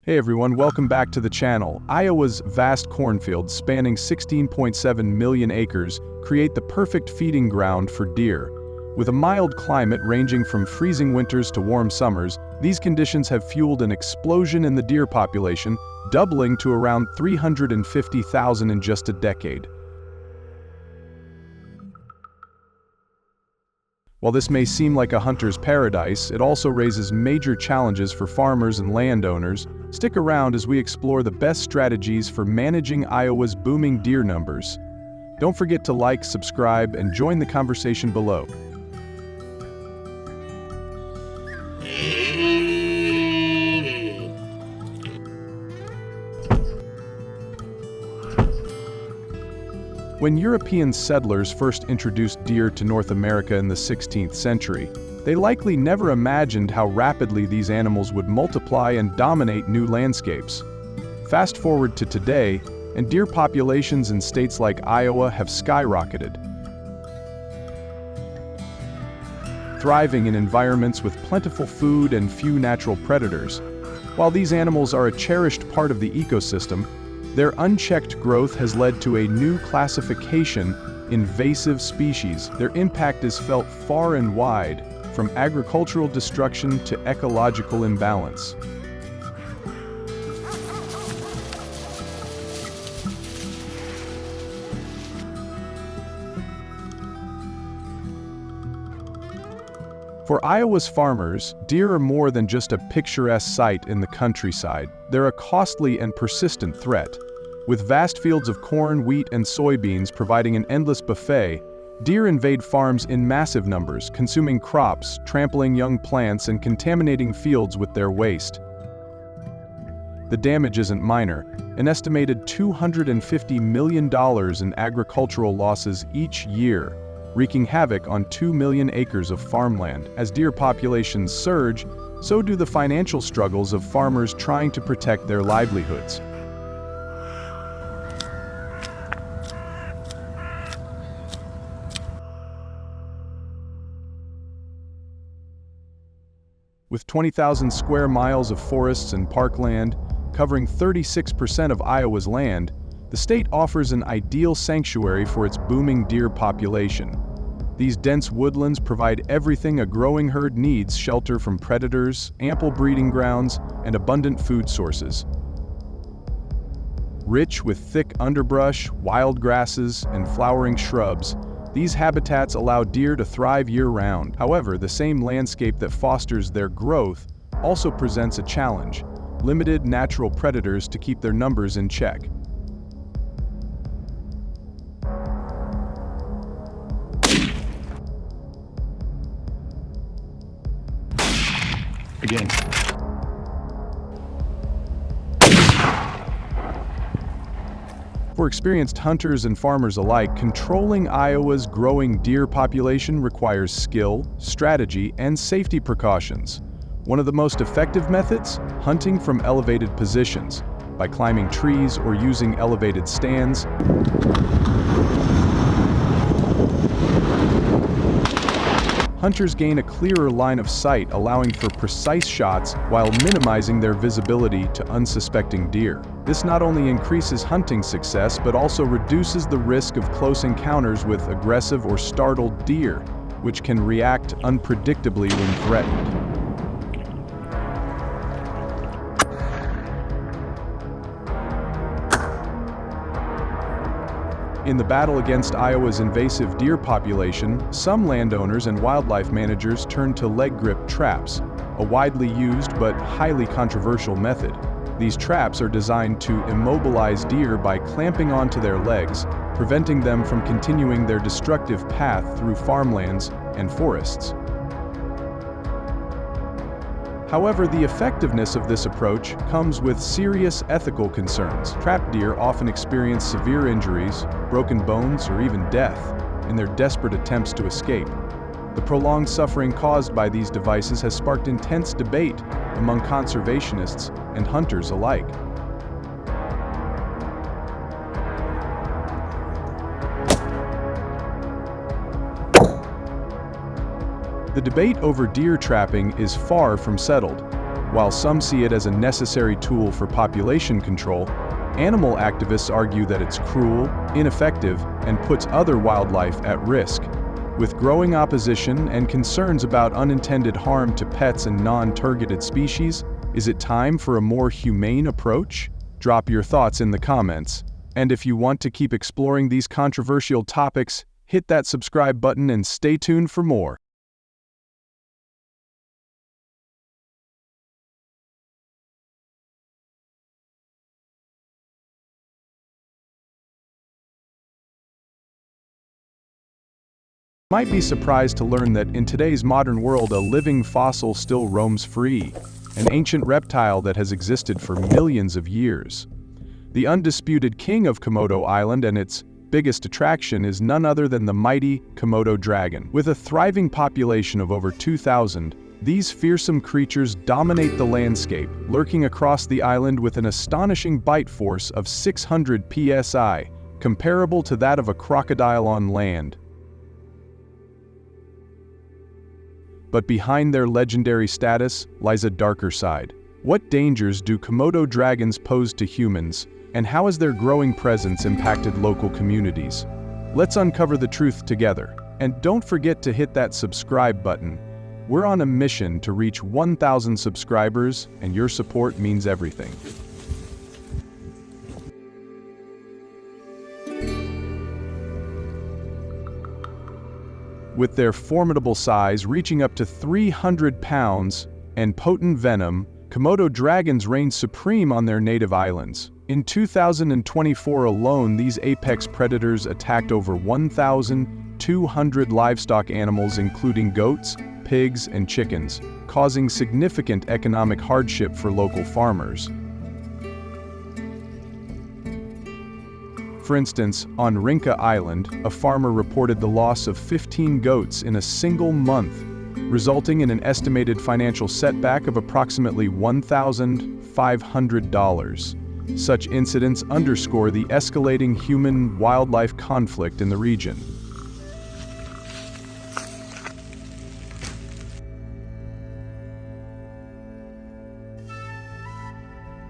Hey everyone, welcome back to the channel. Iowa's vast cornfields spanning 16.7 million acres create the perfect feeding ground for deer. With a mild climate ranging from freezing winters to warm summers, these conditions have fueled an explosion in the deer population, doubling to around 350,000 in just a decade. While this may seem like a hunter's paradise, it also raises major challenges for farmers and landowners. Stick around as we explore the best strategies for managing Iowa's booming deer numbers. Don't forget to like, subscribe, and join the conversation below. When European settlers first introduced deer to North America in the 16th century, they likely never imagined how rapidly these animals would multiply and dominate new landscapes. Fast forward to today, and deer populations in states like Iowa have skyrocketed. Thriving in environments with plentiful food and few natural predators. While these animals are a cherished part of the ecosystem, their unchecked growth has led to a new classification, invasive species. Their impact is felt far and wide, from agricultural destruction to ecological imbalance. For Iowa's farmers, deer are more than just a picturesque sight in the countryside. They're a costly and persistent threat. With vast fields of corn, wheat, and soybeans providing an endless buffet, deer invade farms in massive numbers, consuming crops, trampling young plants, and contaminating fields with their waste. The damage isn't minor. An estimated $250 million in agricultural losses each year, wreaking havoc on 2 million acres of farmland. As deer populations surge, so do the financial struggles of farmers trying to protect their livelihoods. With 20,000 square miles of forests and parkland, covering 36% of Iowa's land, the state offers an ideal sanctuary for its booming deer population. These dense woodlands provide everything a growing herd needs: shelter from predators, ample breeding grounds, and abundant food sources. Rich with thick underbrush, wild grasses, and flowering shrubs, these habitats allow deer to thrive year-round. However, the same landscape that fosters their growth also presents a challenge: limited natural predators to keep their numbers in check. Again. For experienced hunters and farmers alike, controlling Iowa's growing deer population requires skill, strategy, and safety precautions. One of the most effective methods? Hunting from elevated positions, by climbing trees or using elevated stands. Hunters gain a clearer line of sight, allowing for precise shots while minimizing their visibility to unsuspecting deer. This not only increases hunting success, but also reduces the risk of close encounters with aggressive or startled deer, which can react unpredictably when threatened. In the battle against Iowa's invasive deer population, some landowners and wildlife managers turn to leg grip traps, a widely used but highly controversial method. These traps are designed to immobilize deer by clamping onto their legs, preventing them from continuing their destructive path through farmlands and forests. However, the effectiveness of this approach comes with serious ethical concerns. Trapped deer often experience severe injuries, broken bones, or even death in their desperate attempts to escape. The prolonged suffering caused by these devices has sparked intense debate among conservationists and hunters alike. The debate over deer trapping is far from settled. While some see it as a necessary tool for population control, animal activists argue that it's cruel, ineffective, and puts other wildlife at risk. With growing opposition and concerns about unintended harm to pets and non-targeted species, is it time for a more humane approach? Drop your thoughts in the comments. And if you want to keep exploring these controversial topics, hit that subscribe button and stay tuned for more. Might be surprised to learn that in today's modern world a living fossil still roams free, an ancient reptile that has existed for millions of years. The undisputed king of Komodo Island and its biggest attraction is none other than the mighty Komodo dragon. With a thriving population of over 2,000, these fearsome creatures dominate the landscape, lurking across the island with an astonishing bite force of 600 psi, comparable to that of a crocodile on land. But behind their legendary status lies a darker side. What dangers do Komodo dragons pose to humans, and how has their growing presence impacted local communities? Let's uncover the truth together. And don't forget to hit that subscribe button. We're on a mission to reach 1,000 subscribers, and your support means everything. With their formidable size reaching up to 300 pounds and potent venom, Komodo dragons reign supreme on their native islands. In 2024 alone, these apex predators attacked over 1,200 livestock animals including goats, pigs, and chickens, causing significant economic hardship for local farmers. For instance, on Rinca Island, a farmer reported the loss of 15 goats in a single month, resulting in an estimated financial setback of approximately $1,500. Such incidents underscore the escalating human-wildlife conflict in the region.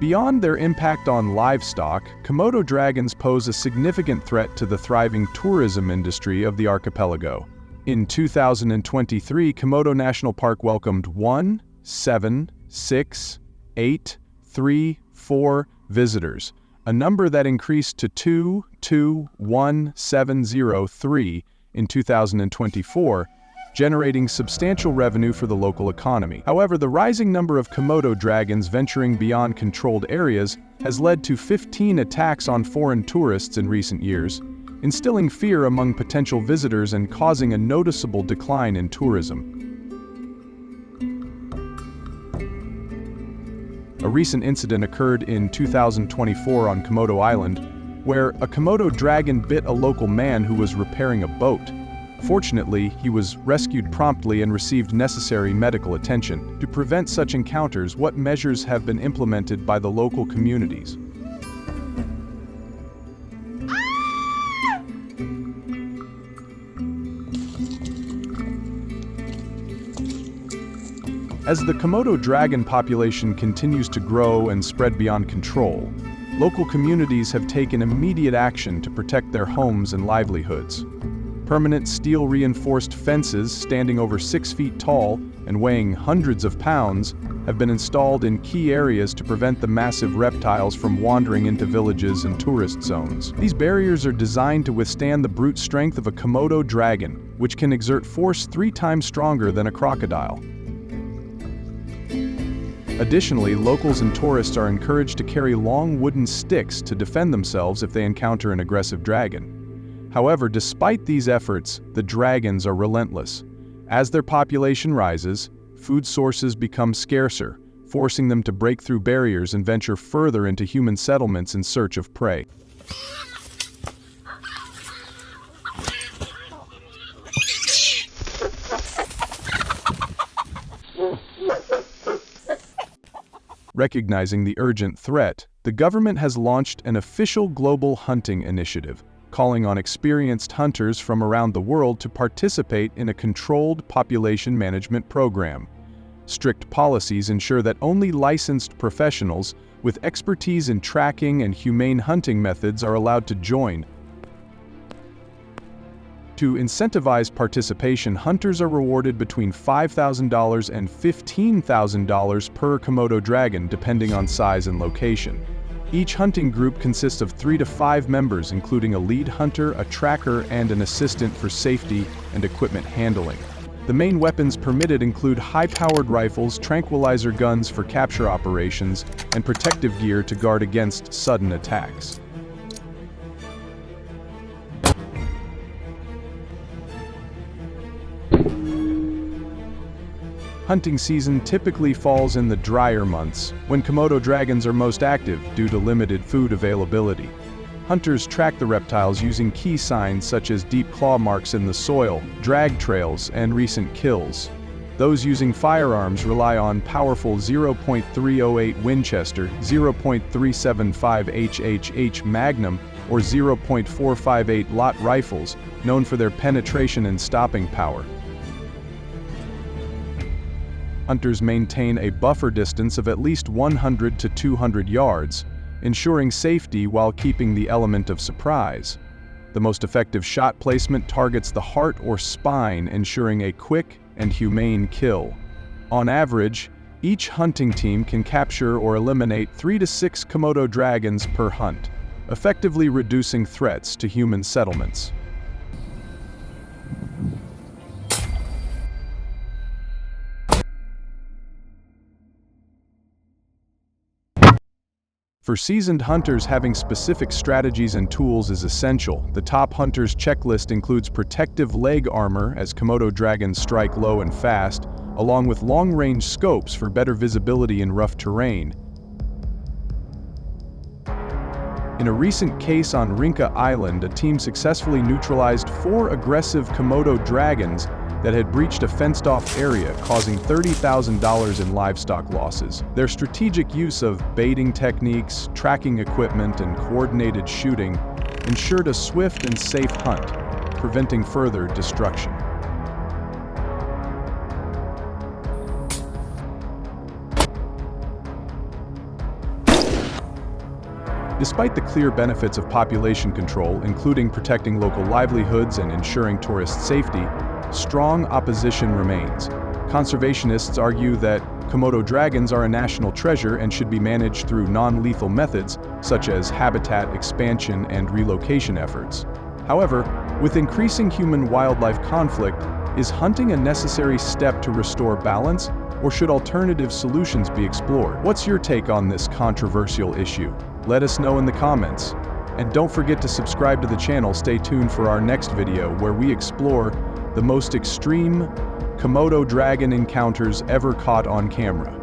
Beyond their impact on livestock, Komodo dragons pose a significant threat to the thriving tourism industry of the archipelago. In 2023, Komodo National Park welcomed 1,768,3,4 visitors, a number that increased to 2,21703 in 2024, generating substantial revenue for the local economy. However, the rising number of Komodo dragons venturing beyond controlled areas has led to 15 attacks on foreign tourists in recent years, instilling fear among potential visitors and causing a noticeable decline in tourism. A recent incident occurred in 2024 on Komodo Island, where a Komodo dragon bit a local man who was repairing a boat. Fortunately, he was rescued promptly and received necessary medical attention. To prevent such encounters, what measures have been implemented by the local communities? As the Komodo dragon population continues to grow and spread beyond control, local communities have taken immediate action to protect their homes and livelihoods. Permanent steel-reinforced fences standing over 6 feet tall and weighing hundreds of pounds have been installed in key areas to prevent the massive reptiles from wandering into villages and tourist zones. These barriers are designed to withstand the brute strength of a Komodo dragon, which can exert force 3 times stronger than a crocodile. Additionally, locals and tourists are encouraged to carry long wooden sticks to defend themselves if they encounter an aggressive dragon. However, despite these efforts, the dragons are relentless. As their population rises, food sources become scarcer, forcing them to break through barriers and venture further into human settlements in search of prey. Recognizing the urgent threat, the government has launched an official global hunting initiative, calling on experienced hunters from around the world to participate in a controlled population management program. Strict policies ensure that only licensed professionals with expertise in tracking and humane hunting methods are allowed to join. To incentivize participation, hunters are rewarded between $5,000 and $15,000 per Komodo dragon, depending on size and location. Each hunting group consists of 3 to 5 members, including a lead hunter, a tracker, and an assistant for safety and equipment handling. The main weapons permitted include high-powered rifles, tranquilizer guns for capture operations, and protective gear to guard against sudden attacks. Hunting season typically falls in the drier months, when Komodo dragons are most active due to limited food availability. Hunters track the reptiles using key signs such as deep claw marks in the soil, drag trails, and recent kills. Those using firearms rely on powerful 0.308 Winchester, 0.375 HHH Magnum, or 0.458 Lot rifles, known for their penetration and stopping power. Hunters maintain a buffer distance of at least 100 to 200 yards, ensuring safety while keeping the element of surprise. The most effective shot placement targets the heart or spine, ensuring a quick and humane kill. On average, each hunting team can capture or eliminate 3 to 6 Komodo dragons per hunt, effectively reducing threats to human settlements. For seasoned hunters, having specific strategies and tools is essential. The top hunter's checklist includes protective leg armor, as Komodo dragons strike low and fast, along with long-range scopes for better visibility in rough terrain. In a recent case on Rinca Island, a team successfully neutralized 4 aggressive Komodo dragons that had breached a fenced-off area, causing $30,000 in livestock losses. Their strategic use of baiting techniques, tracking equipment, and coordinated shooting ensured a swift and safe hunt, preventing further destruction. Despite the clear benefits of population control, including protecting local livelihoods and ensuring tourist safety, strong opposition remains. Conservationists argue that Komodo dragons are a national treasure and should be managed through non-lethal methods, such as habitat expansion and relocation efforts. However, with increasing human-wildlife conflict, is hunting a necessary step to restore balance, or should alternative solutions be explored? What's your take on this controversial issue? Let us know in the comments. And don't forget to subscribe to the channel. Stay tuned for our next video, where we explore the most extreme Komodo dragon encounters ever caught on camera.